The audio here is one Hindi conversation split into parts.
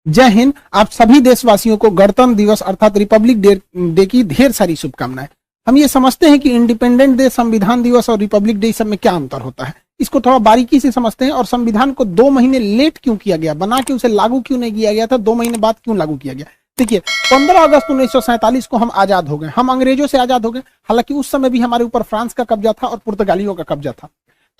जय हिंद। आप सभी देशवासियों को गणतंत्र दिवस अर्थात रिपब्लिक डे की ढेर सारी शुभकामनाएं। हम ये समझते हैं कि इंडिपेंडेंट डे, संविधान दिवस और रिपब्लिक डे सब में क्या अंतर होता है, इसको थोड़ा बारीकी से समझते हैं। और संविधान को 2 महीने लेट क्यों किया गया, बना के उसे लागू क्यों नहीं किया गया था, 2 महीने बाद क्यों लागू किया गया। देखिए, 15 अगस्त 1947 को हम आजाद हो गए, हम अंग्रेजों से आजाद हो गए। हालांकि उस समय भी हमारे ऊपर फ्रांस का कब्जा था और पुर्तगालियों का कब्जा था।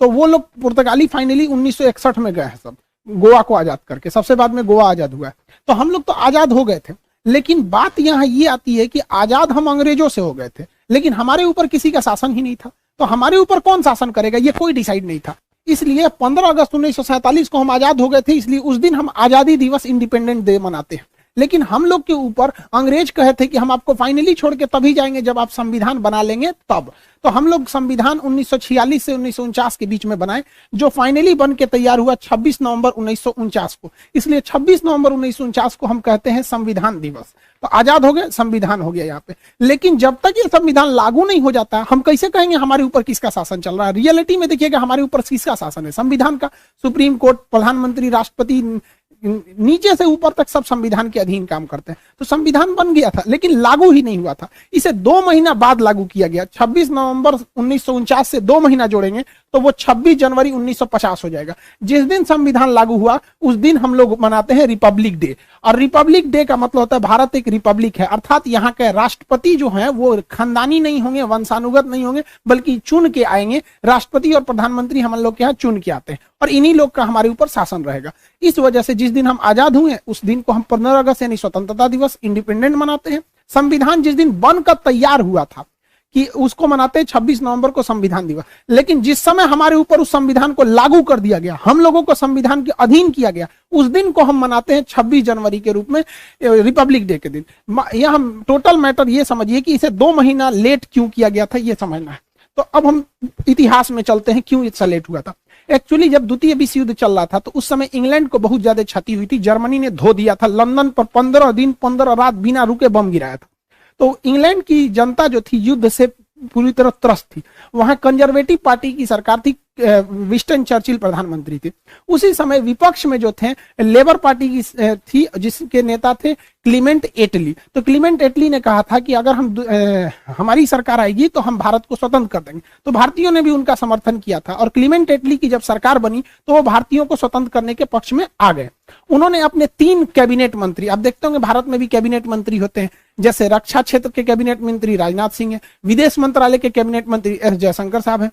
तो वो लोग पुर्तगाली फाइनली 1961 में गए हैं सब, गोवा को आजाद करके। सबसे बाद में गोवा आजाद हुआ है। तो हम लोग तो आजाद हो गए थे, लेकिन बात यहाँ ये आती है कि आजाद हम अंग्रेजों से हो गए थे, लेकिन हमारे ऊपर किसी का शासन ही नहीं था। तो हमारे ऊपर कौन शासन करेगा, ये कोई डिसाइड नहीं था। इसलिए 15 अगस्त 1947 को हम आजाद हो गए थे, इसलिए उस दिन हम आजादी दिवस, इंडिपेंडेंट डे मनाते हैं। लेकिन हम लोग के ऊपर अंग्रेज कहे थे कि हम आपको फाइनली छोड़ के तभी जाएंगे जब आप संविधान बना लेंगे तब। तो हम लोग संविधान 1946 से 1949 के बीच में बनाए, जो फाइनली बन के तैयार हुआ 26 नवंबर 1949 को। इसलिए 26 नवंबर 1949 को हम कहते हैं संविधान दिवस। तो आजाद हो गए, संविधान हो गया यहाँ पे। लेकिन जब तक ये संविधान लागू नहीं हो जाता, हम कैसे कहेंगे हमारे ऊपर किसका शासन चल रहा है। रियलिटी में देखिएगा हमारे ऊपर किसका शासन है, संविधान का। सुप्रीम कोर्ट, प्रधानमंत्री, राष्ट्रपति, नीचे से ऊपर तक सब संविधान के अधीन काम करते हैं। तो संविधान बन गया था लेकिन लागू ही नहीं हुआ था। इसे 2 महीना बाद लागू किया गया। 26 नवंबर 1949 से 2 महीना जोड़ेंगे तो वो 26 जनवरी 1950 हो जाएगा। जिस दिन संविधान लागू हुआ उस दिन हम लोग मनाते हैं रिपब्लिक डे। और रिपब्लिक डे का मतलब होता है भारत एक रिपब्लिक है, अर्थात यहाँ के राष्ट्रपति जो है वो खानदानी नहीं होंगे, वंशानुगत नहीं होंगे, बल्कि चुन के आएंगे। राष्ट्रपति और प्रधानमंत्री हम लोग के यहाँ चुन के आते हैं और इन्हीं लोग का हमारे ऊपर शासन रहेगा। इस वजह से जिस दिन हम आजाद हुए उस दिन को हम 15 अगस्त यानी स्वतंत्रता दिवस, इंडिपेंडेंट मनाते हैं। संविधान जिस दिन बनकर तैयार हुआ था कि उसको मनाते हैं 26 नवंबर को संविधान दिवस। लेकिन जिस समय हमारे ऊपर उस संविधान को लागू कर दिया गया, हम लोगों को संविधान के अधीन किया गया, उस दिन को हम मनाते हैं 26 जनवरी के रूप में, रिपब्लिक डे के दिन। यह हम टोटल मैटर ये समझिए कि इसे 2 महीना लेट क्यों किया गया था, ये समझना है। तो अब हम इतिहास में चलते हैं, क्यों इतना लेट हुआ था। एक्चुअली जब द्वितीय विश्व युद्ध चल रहा था तो उस समय इंग्लैंड को बहुत ज्यादा क्षति हुई थी। जर्मनी ने धो दिया था, लंदन पर 15 दिन 15 रात बिना रुके बम गिराया था। तो इंग्लैंड की जनता जो थी युद्ध से पूरी तरह त्रस्त थी। वहां कंजर्वेटिव पार्टी की सरकार थी, विंस्टन चर्चिल प्रधानमंत्री थे। उसी समय विपक्ष में जो थे लेबर पार्टी की थी, जिसके नेता थे क्लीमेंट एटली। तो क्लीमेंट एटली ने कहा था कि अगर हमारी सरकार आएगी तो हम भारत को स्वतंत्र कर देंगे। तो भारतीयों ने भी उनका समर्थन किया था और क्लीमेंट एटली की जब सरकार बनी तो वो भारतीयों को स्वतंत्र करने के पक्ष में आ गए। उन्होंने अपने 3 कैबिनेट मंत्री, आप देखते होंगे भारत में भी कैबिनेट मंत्री होते हैं, जैसे रक्षा क्षेत्र के कैबिनेट मंत्री राजनाथ सिंह है, विदेश मंत्रालय के कैबिनेट मंत्री एस जयशंकर साहब है।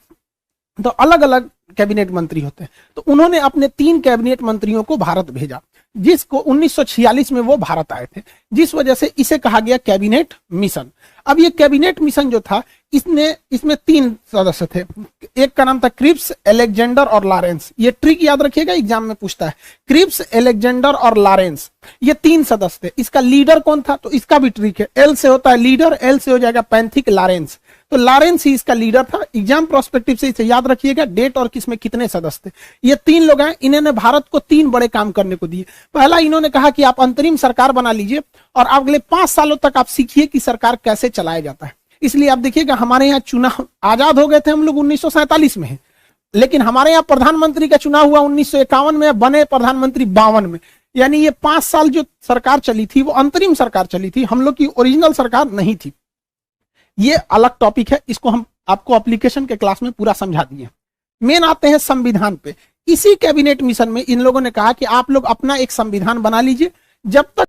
तो अलग अलग कैबिनेट मंत्री होते हैं। तो उन्होंने अपने 3 कैबिनेट मंत्रियों को भारत भेजा, जिसको 1946 में वो भारत आए थे, जिस वजह से इसे कहा गया कैबिनेट मिशन। अब ये कैबिनेट मिशन जो था इसमें 3 सदस्य थे। एक का नाम था क्रिप्स, अलेक्जेंडर और लॉरेंस। ये ट्रिक याद रखिएगा, एग्जाम में पूछता है। क्रिप्स, अलेक्जेंडर और लॉरेंस, ये 3 सदस्य थे। इसका लीडर कौन था, तो इसका भी ट्रिक है। एल से होता है लीडर, एल से हो जाएगा पैंथिक, लॉरेंस। तो लॉरेंस ही इसका लीडर था। एग्जाम प्रोस्पेक्टिव से इसे याद रखिएगा, डेट और किसमें कितने सदस्य थे। ये 3 लोग हैं। इन्होंने भारत को 3 बड़े काम करने को दिए। पहला, इन्होंने कहा कि आप अंतरिम सरकार बना लीजिए और अगले 5 सालों तक आप सीखिए कि सरकार कैसे चलाया जाता है। इसलिए आप देखिएगा हमारे यहाँ चुनाव, आजाद हो गए थे हम लोग 1947 में है, लेकिन हमारे यहाँ प्रधानमंत्री का चुनाव हुआ 1951 में, बने प्रधानमंत्री 52 में। यानी ये 5 साल जो सरकार चली थी वो अंतरिम सरकार चली थी, हम लोग की ओरिजिनल सरकार नहीं थी। ये अलग टॉपिक है, इसको हम आपको एप्लीकेशन के क्लास में पूरा समझा दिए। मेन आते हैं संविधान पे। इसी कैबिनेट मिशन में इन लोगों ने कहा कि आप लोग अपना एक संविधान बना लीजिए, जब तक